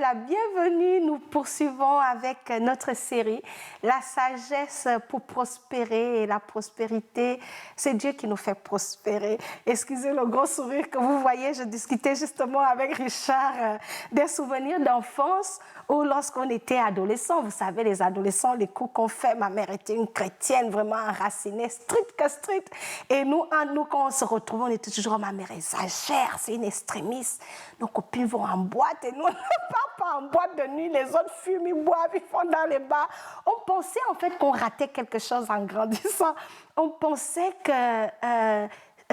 la bienvenue. Nous poursuivons avec notre série « La sagesse pour prospérer » et la prospérité. C'est Dieu qui nous fait prospérer. Excusez le gros sourire que vous voyez, je discutais justement avec Richard des souvenirs d'enfance où lorsqu'on était adolescent, vous savez, les adolescents, les coups qu'on fait, ma mère était une chrétienne vraiment enracinée, stricte que stricte. Et nous, quand on se retrouve, on était toujours, ma mère exagère, c'est une extrémiste. Nos copines vont en boîte et nous, on ne part pas en boîte de nuit. Les autres fument, ils boivent, ils font dans les bars. On pensait en fait qu'on ratait quelque chose en grandissant. On pensait que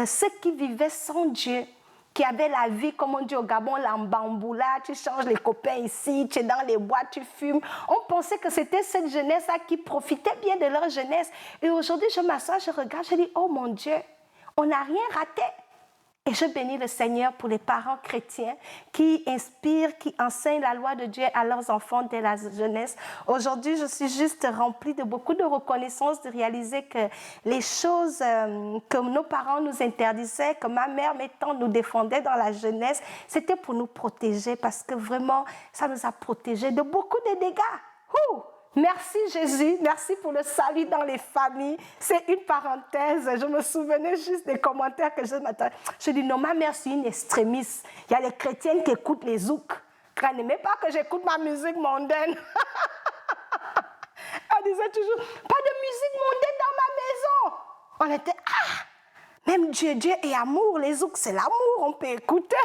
ceux qui vivaient sans Dieu, qui avaient la vie, comme on dit au Gabon, l'ambamboula, tu changes les copains ici, tu es dans les boîtes, tu fumes. On pensait que c'était cette jeunesse-là qui profitait bien de leur jeunesse. Et aujourd'hui, je m'assois, je regarde, je dis, oh mon Dieu, on n'a rien raté. Et je bénis le Seigneur pour les parents chrétiens qui inspirent, qui enseignent la loi de Dieu à leurs enfants dès la jeunesse. Aujourd'hui, je suis juste remplie de beaucoup de reconnaissance de réaliser que les choses que nos parents nous interdisaient, que ma mère, mes tantes nous défendaient dans la jeunesse, c'était pour nous protéger parce que vraiment, ça nous a protégés de beaucoup de dégâts. Merci Jésus, merci pour le salut dans les familles. C'est une parenthèse, je me souvenais juste des commentaires que je m'attendais. Je dis non, ma mère c'est une extrémiste. Il y a les chrétiennes qui écoutent les zouks. Elle n'aimait pas que j'écoute ma musique mondaine. Elle disait toujours, pas de musique mondaine dans ma maison. On était, même Dieu est amour, les zouks c'est l'amour, on peut écouter.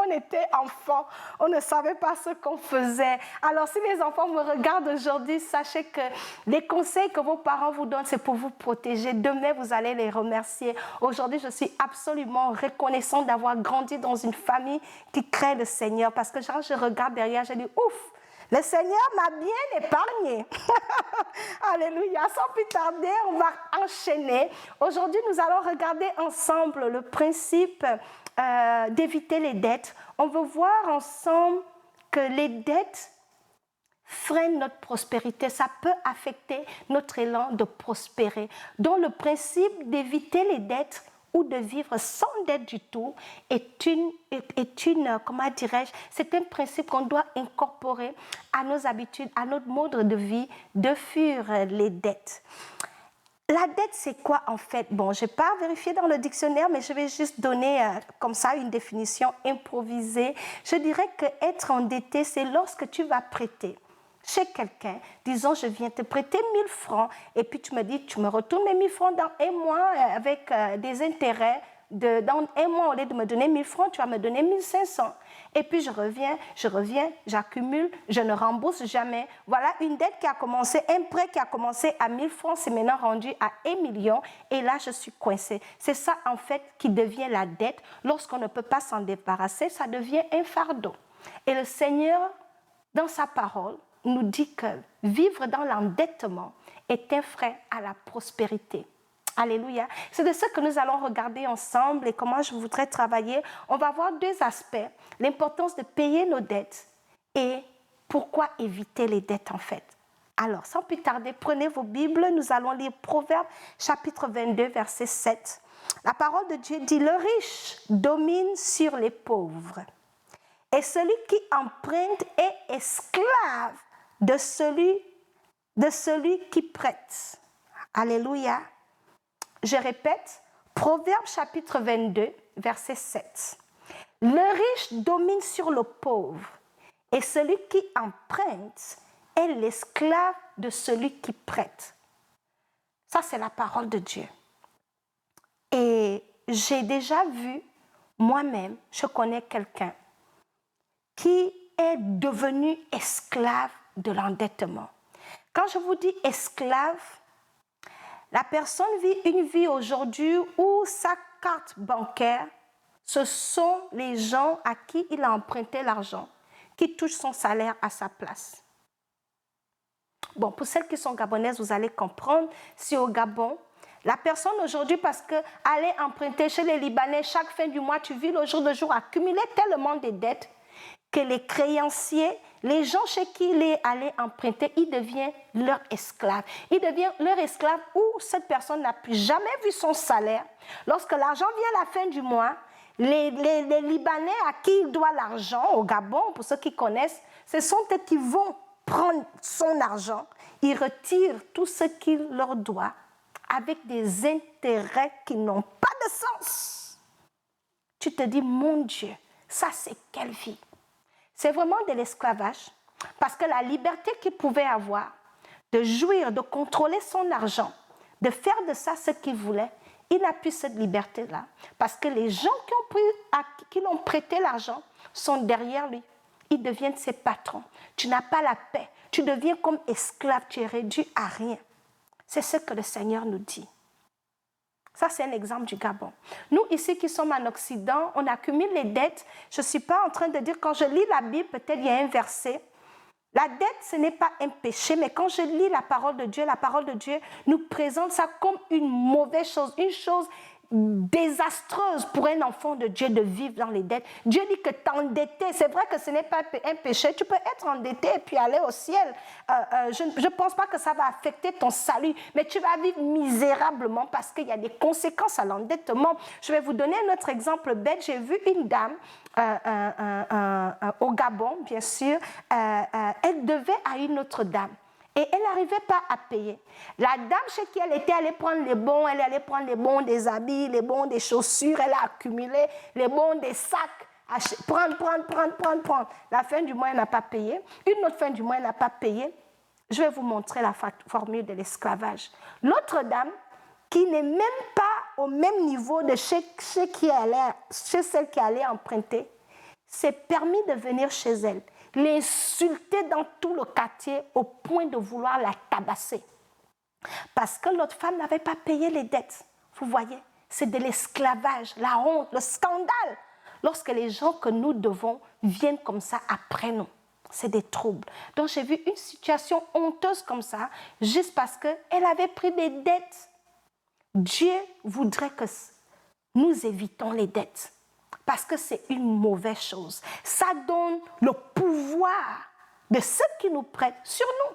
On était enfants, on ne savait pas ce qu'on faisait. Alors, si les enfants me regardent aujourd'hui, sachez que les conseils que vos parents vous donnent, c'est pour vous protéger. Demain, vous allez les remercier. Aujourd'hui, je suis absolument reconnaissante d'avoir grandi dans une famille qui craint le Seigneur. Parce que quand je regarde derrière, je dis, ouf, le Seigneur m'a bien épargné. Alléluia. Sans plus tarder, on va enchaîner. Aujourd'hui, nous allons regarder ensemble le principe d'éviter les dettes. On veut voir ensemble que les dettes freinent notre prospérité. Ça peut affecter notre élan de prospérer. Donc, le principe d'éviter les dettes ou de vivre sans dette du tout est une comment dirais-je, c'est un principe qu'on doit incorporer à nos habitudes, à notre mode de vie, de fuir les dettes. La dette, c'est quoi en fait? Bon, je n'ai pas vérifié dans le dictionnaire, mais je vais juste donner comme ça une définition improvisée. Je dirais qu'être endetté, c'est lorsque tu vas prêter chez quelqu'un, disons, je viens te prêter 1000 francs, et puis tu me dis, tu me retournes mes 1000 francs dans un mois avec des intérêts. Dans un mois, au lieu de me donner 1000 francs, tu vas me donner 1500. Et puis je reviens, j'accumule, je ne rembourse jamais. Voilà une dette qui a commencé, un prêt qui a commencé à 1000 francs, c'est maintenant rendu à 1 million. Et là, je suis coincée. C'est ça, en fait, qui devient la dette. Lorsqu'on ne peut pas s'en débarrasser, ça devient un fardeau. Et le Seigneur, dans sa parole, nous dit que vivre dans l'endettement est un frein à la prospérité. Alléluia. C'est de ce que nous allons regarder ensemble et comment je voudrais travailler. On va voir deux aspects. L'importance de payer nos dettes et pourquoi éviter les dettes en fait. Alors, sans plus tarder, prenez vos Bibles. Nous allons lire Proverbes chapitre 22, verset 7. La parole de Dieu dit « Le riche domine sur les pauvres et celui qui emprunte est esclave de celui qui prête. » Alléluia. Je répète, Proverbes chapitre 22, verset 7. Le riche domine sur le pauvre, et celui qui emprunte est l'esclave de celui qui prête. Ça, c'est la parole de Dieu. Et j'ai déjà vu, moi-même, je connais quelqu'un qui est devenu esclave de l'endettement. Quand je vous dis esclave, la personne vit une vie aujourd'hui où sa carte bancaire, ce sont les gens à qui il a emprunté l'argent, qui touchent son salaire à sa place. Bon, pour celles qui sont gabonaises, vous allez comprendre, si au Gabon, la personne aujourd'hui, parce qu'aller emprunter chez les Libanais, chaque fin du mois, tu vis le jour de jour, accumuler tellement de dettes, que les créanciers, les gens chez qui il est allé emprunter, il devient leur esclave. Il devient leur esclave où cette personne n'a plus jamais vu son salaire. Lorsque l'argent vient à la fin du mois, Les Libanais à qui il doit l'argent, au Gabon, pour ceux qui connaissent, ce sont eux qui vont prendre son argent, ils retirent tout ce qu'il leur doit avec des intérêts qui n'ont pas de sens. Tu te dis, mon Dieu, ça c'est quelle vie? C'est vraiment de l'esclavage, parce que la liberté qu'il pouvait avoir, de jouir, de contrôler son argent, de faire de ça ce qu'il voulait, il n'a plus cette liberté-là, parce que les gens qui l'ont prêté l'argent sont derrière lui. Ils deviennent ses patrons. Tu n'as pas la paix. Tu deviens comme esclave. Tu es réduit à rien. C'est ce que le Seigneur nous dit. Ça, c'est un exemple du Gabon. Nous, ici, qui sommes en Occident, on accumule les dettes. Je ne suis pas en train de dire, quand je lis la Bible, peut-être il y a un verset. La dette, ce n'est pas un péché, mais quand je lis la parole de Dieu nous présente ça comme une mauvaise chose, une chose désastreuse pour un enfant de Dieu de vivre dans les dettes. Dieu dit que t'endetter, c'est vrai que ce n'est pas un péché, tu peux être endetté et puis aller au ciel. Je ne pense pas que ça va affecter ton salut, mais tu vas vivre misérablement parce qu'il y a des conséquences à l'endettement. Je vais vous donner un autre exemple bête. J'ai vu une dame au Gabon, bien sûr, elle devait à une autre dame. Et elle n'arrivait pas à payer. La dame chez qui elle était allée prendre les bons, elle allait prendre les bons des habits, les bons des chaussures, elle a accumulé les bons des sacs. Prendre. La fin du mois, elle n'a pas payé. Une autre fin du mois, elle n'a pas payé. Je vais vous montrer la formule de l'esclavage. L'autre dame, qui n'est même pas au même niveau de chez celle qui allait emprunter, s'est permis de venir chez elle, l'insulter dans tout le quartier au point de vouloir la tabasser. Parce que l'autre femme n'avait pas payé les dettes. Vous voyez, c'est de l'esclavage, la honte, le scandale. Lorsque les gens que nous devons viennent comme ça après nous, c'est des troubles. Donc j'ai vu une situation honteuse comme ça, juste parce qu'elle avait pris des dettes. Dieu voudrait que nous évitons les dettes. Parce que c'est une mauvaise chose. Ça donne le pouvoir de ceux qui nous prêtent sur nous.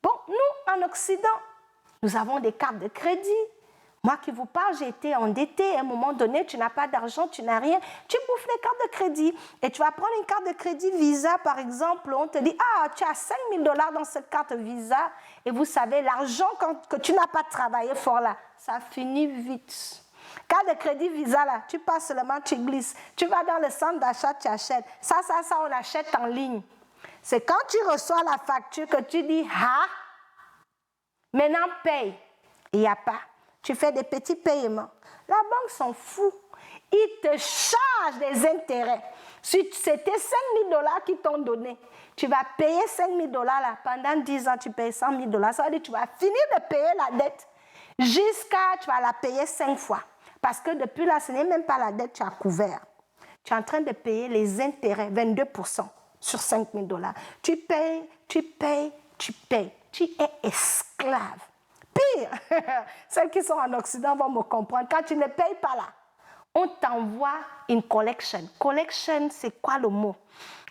Bon, nous, en Occident, nous avons des cartes de crédit. Moi qui vous parle, j'ai été endettée. À un moment donné, tu n'as pas d'argent, tu n'as rien. Tu bouffes les cartes de crédit. Et tu vas prendre une carte de crédit Visa, par exemple. On te dit, tu as 5 000 $ dans cette carte Visa. Et vous savez, l'argent que tu n'as pas travaillé fort là, ça finit vite. Carte de crédit Visa, là, tu passes seulement, tu glisses. Tu vas dans le centre d'achat, tu achètes. Ça, on achète en ligne. C'est quand tu reçois la facture que tu dis, maintenant paye. Il n'y a pas. Tu fais des petits paiements. La banque s'en fout. Ils te chargent des intérêts. Si c'était 5 000 $ qu'ils t'ont donné, tu vas payer 5 000 $ là. Pendant 10 ans, tu payes 100 000 $. Ça veut dire que tu vas finir de payer la dette jusqu'à tu vas la payer 5 fois. Parce que depuis là, ce n'est même pas la dette que tu as couvert. Tu es en train de payer les intérêts, 22% sur 5 000 $. Tu payes. Tu es esclave. Pire, celles qui sont en Occident vont me comprendre. Quand tu ne payes pas là, on t'envoie une collection. Collection, c'est quoi le mot?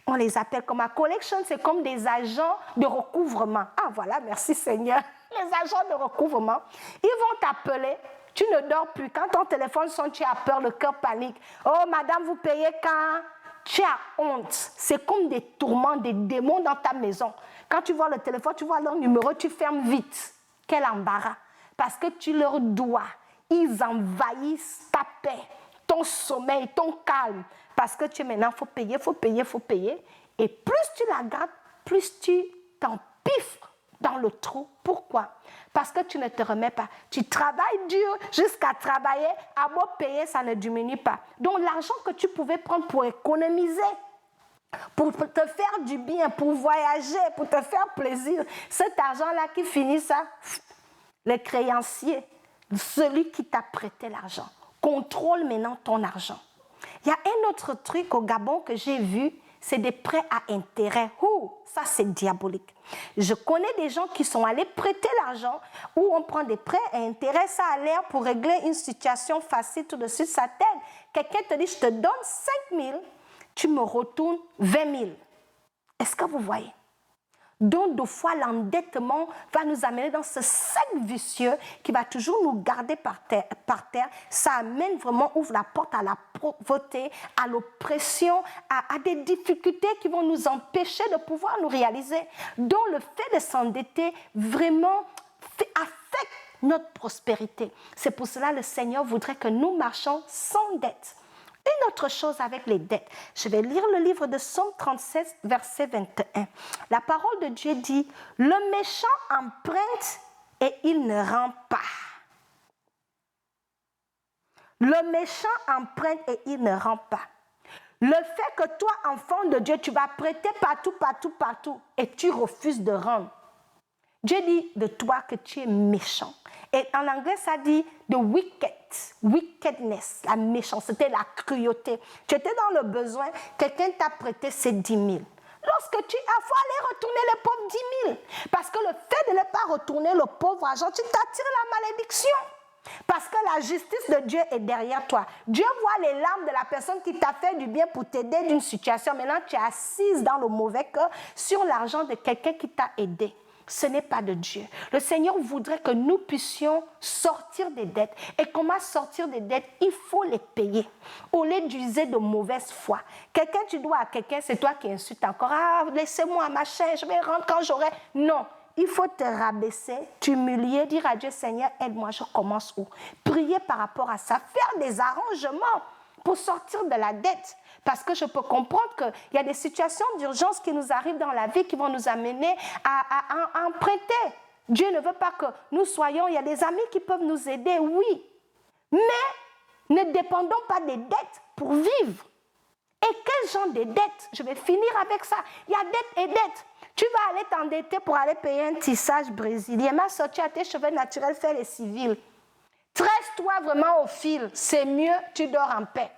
On les appelle comme un collection, c'est comme des agents de recouvrement. Ah voilà, merci Seigneur. Les agents de recouvrement, ils vont t'appeler. Tu ne dors plus. Quand ton téléphone sonne, tu as peur, le cœur panique. Oh, madame, vous payez quand? Tu as honte. C'est comme des tourments, des démons dans ta maison. Quand tu vois le téléphone, tu vois leur numéro, tu fermes vite. Quel embarras. Parce que tu leur dois. Ils envahissent ta paix, ton sommeil, ton calme. Parce que maintenant, il faut payer. Et plus tu la gardes, plus tu t'empiffres dans le trou. Pourquoi? Parce que tu ne te remets pas. Tu travailles dur jusqu'à travailler. À beau payer, ça ne diminue pas. Donc l'argent que tu pouvais prendre pour économiser, pour te faire du bien, pour voyager, pour te faire plaisir, cet argent-là qui finit ça, le créancier, celui qui t'a prêté l'argent, contrôle maintenant ton argent. Il y a un autre truc au Gabon que j'ai vu, c'est des prêts à intérêt. Ça c'est diabolique. Je connais des gens qui sont allés prêter l'argent où on prend des prêts à intérêt, ça a l'air pour régler une situation facile, tout de suite ça t'aide. Quelqu'un te dit, je te donne 5 000, tu me retournes 20 000. Est-ce que vous voyez? Donc, de fois, l'endettement va nous amener dans ce cercle vicieux qui va toujours nous garder par terre. Ça amène vraiment, ouvre la porte à la pauvreté, à l'oppression, à des difficultés qui vont nous empêcher de pouvoir nous réaliser. Donc, le fait de s'endetter vraiment affecte notre prospérité. C'est pour cela que le Seigneur voudrait que nous marchions sans dette. Une autre chose avec les dettes, je vais lire le livre de Psaume 37, verset 21. La parole de Dieu dit, « Le méchant emprunte et il ne rend pas. » Le méchant emprunte et il ne rend pas. Le fait que toi, enfant de Dieu, tu vas prêter partout et tu refuses de rendre. Dieu dit de toi que tu es méchant. Et en anglais, ça dit the wickedness, la méchanceté, la cruauté. Tu étais dans le besoin, quelqu'un t'a prêté ses 10 000. Lorsque tu as, il faut aller retourner les pauvres 10 000. Parce que le fait de ne pas retourner le pauvre argent, tu t'attires la malédiction. Parce que la justice de Dieu est derrière toi. Dieu voit les larmes de la personne qui t'a fait du bien pour t'aider d'une situation. Maintenant, tu es assise dans le mauvais cœur sur l'argent de quelqu'un qui t'a aidé. Ce n'est pas de Dieu. Le Seigneur voudrait que nous puissions sortir des dettes. Et comment sortir des dettes? Il faut les payer. Au lieu d'user de mauvaise foi. Quelqu'un, tu dois à quelqu'un, c'est toi qui insultes encore. Ah, laissez-moi, machin, je vais rendre quand j'aurai. Non. Il faut te rabaisser, t'humilier, dire à Dieu, Seigneur, aide-moi, je commence où? Prier par rapport à ça, faire des arrangements pour sortir de la dette. Parce que je peux comprendre qu'il y a des situations d'urgence qui nous arrivent dans la vie qui vont nous amener à emprunter. Dieu ne veut pas que nous soyons, il y a des amis qui peuvent nous aider, oui. Mais ne dépendons pas des dettes pour vivre. Et quel genre de dettes? Je vais finir avec ça. Il y a dettes et dettes. Tu vas aller t'endetter pour aller payer un tissage brésilien. Ma sortie à tes cheveux naturels, fais les civils. Tresse-toi vraiment au fil. C'est mieux, tu dors en paix.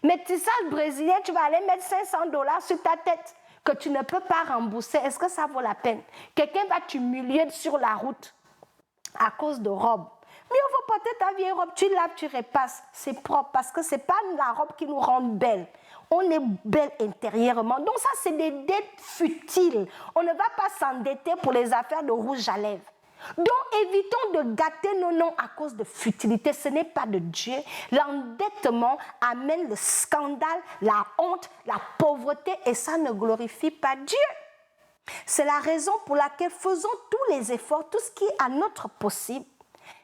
Mais tissage brésilien, tu vas aller mettre $500 sur ta tête que tu ne peux pas rembourser. Est-ce que ça vaut la peine? Quelqu'un va t'humilier sur la route à cause de robes. Mais on va porter ta vieille robe, tu laves, tu repasses. C'est propre parce que ce n'est pas la robe qui nous rend belle. On est belle intérieurement. Donc ça, c'est des dettes futiles. On ne va pas s'endetter pour les affaires de rouge à lèvres. Donc évitons de gâter nos noms à cause de futilité. Ce n'est pas de Dieu. L'endettement amène le scandale, la honte, la pauvreté et ça ne glorifie pas Dieu. C'est la raison pour laquelle faisons tous les efforts, tout ce qui est à notre possible,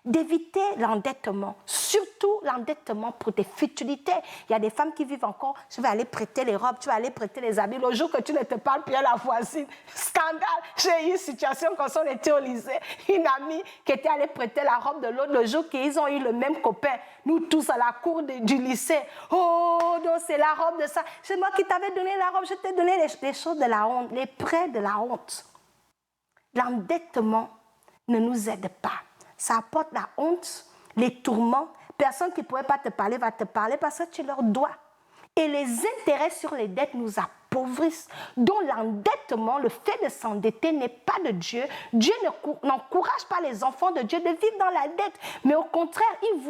d'éviter l'endettement, surtout l'endettement pour des futilités. Il y a des femmes qui vivent encore, je vais aller prêter les robes, tu vas aller prêter les habits. Le jour que tu ne te parles plus à la voisine, scandale. J'ai eu une situation quand on était au lycée, une amie qui était allée prêter la robe de l'autre le jour qu'ils ont eu le même copain. Nous tous à la cour du lycée. Oh, donc c'est la robe de ça. C'est moi qui t'avais donné la robe, je t'ai donné les choses de la honte, les prêts de la honte. L'endettement ne nous aide pas. Ça apporte la honte, les tourments. Personne qui ne pourrait pas te parler va te parler parce que tu leur dois. Et les intérêts sur les dettes nous appauvrissent. Donc l'endettement, le fait de s'endetter n'est pas de Dieu. Dieu n'encourage pas les enfants de Dieu de vivre dans la dette. Mais au contraire, il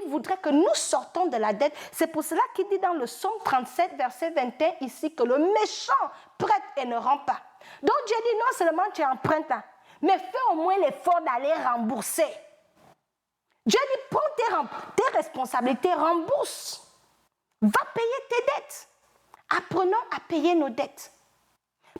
voudrait que nous sortons de la dette. C'est pour cela qu'il dit dans le Psaume 37, verset 21 ici que le méchant prête et ne rend pas. Donc Dieu dit non seulement tu empruntes, mais fais au moins l'effort d'aller rembourser. Dieu dit, prends tes responsabilités, rembourse. Va payer tes dettes. Apprenons à payer nos dettes.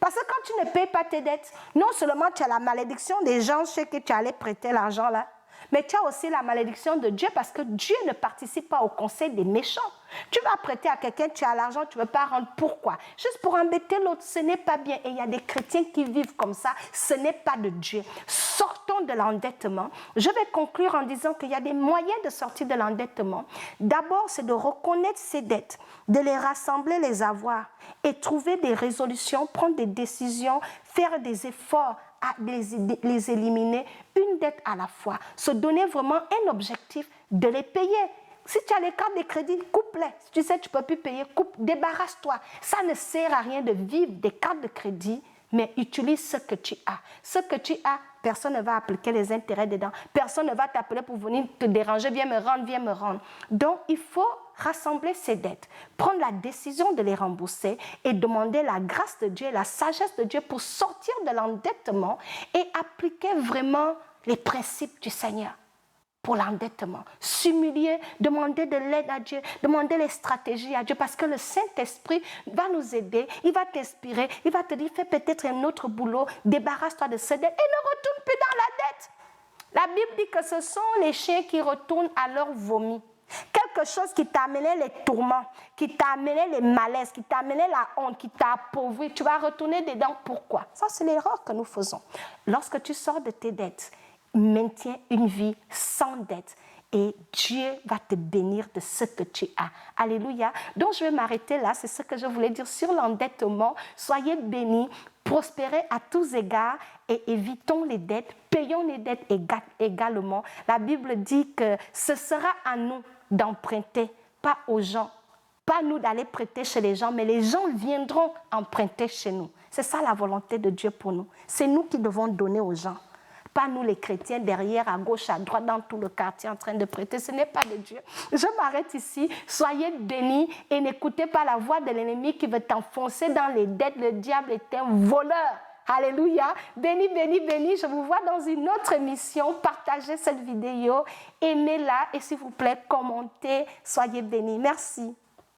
Parce que quand tu ne payes pas tes dettes, non seulement tu as la malédiction des gens chez qui tu allais prêter l'argent là, mais tu as aussi la malédiction de Dieu parce que Dieu ne participe pas au conseil des méchants. Tu vas prêter à quelqu'un, tu as l'argent, tu ne veux pas rendre. Pourquoi? Juste pour embêter l'autre, ce n'est pas bien. Et il y a des chrétiens qui vivent comme ça, ce n'est pas de Dieu. Sortons de l'endettement. Je vais conclure en disant qu'il y a des moyens de sortir de l'endettement. D'abord, c'est de reconnaître ses dettes, de les rassembler, les avoir et trouver des résolutions, prendre des décisions, faire des efforts à les éliminer, une dette à la fois. Se donner vraiment un objectif de les payer. Si tu as les cartes de crédit, coupe-les. Si tu sais que tu ne peux plus payer, coupe, débarrasse-toi. Ça ne sert à rien de vivre des cartes de crédit, mais utilise ce que tu as. Ce que tu as, personne ne va appliquer les intérêts dedans. Personne ne va t'appeler pour venir te déranger, viens me rendre, viens me rendre. Donc, il faut rassembler ces dettes, prendre la décision de les rembourser et demander la grâce de Dieu, la sagesse de Dieu pour sortir de l'endettement et appliquer vraiment les principes du Seigneur pour l'endettement. S'humilier, demander de l'aide à Dieu, demander les stratégies à Dieu parce que le Saint-Esprit va nous aider, il va t'inspirer, il va te dire fais peut-être un autre boulot, débarrasse-toi de ces dettes et ne retourne plus dans la dette. La Bible dit que ce sont les chiens qui retournent à leur vomi. Quelque chose qui t'a amené les tourments, qui t'a amené les malaises, qui t'a amené la honte, qui t'a appauvri, tu vas retourner dedans. Pourquoi? Ça, c'est l'erreur que nous faisons. Lorsque tu sors de tes dettes, maintiens une vie sans dette et Dieu va te bénir de ce que tu as. Alléluia. Donc, je vais m'arrêter là. C'est ce que je voulais dire sur l'endettement. Soyez bénis, prospérez à tous égards et évitons les dettes, payons les dettes également. La Bible dit que ce sera à nous d'emprunter, pas aux gens. Pas nous d'aller prêter chez les gens, mais les gens viendront emprunter chez nous. C'est ça la volonté de Dieu pour nous. C'est nous qui devons donner aux gens. Pas nous les chrétiens derrière, à gauche, à droite, dans tout le quartier en train de prêter. Ce n'est pas de Dieu. Je m'arrête ici. Soyez bénis et n'écoutez pas la voix de l'ennemi qui veut t'enfoncer dans les dettes. Le diable est un voleur. Alléluia. Béni, béni, béni. Je vous vois dans une autre émission. Partagez cette vidéo. Aimez-la et s'il vous plaît, commentez. Soyez bénis. Merci.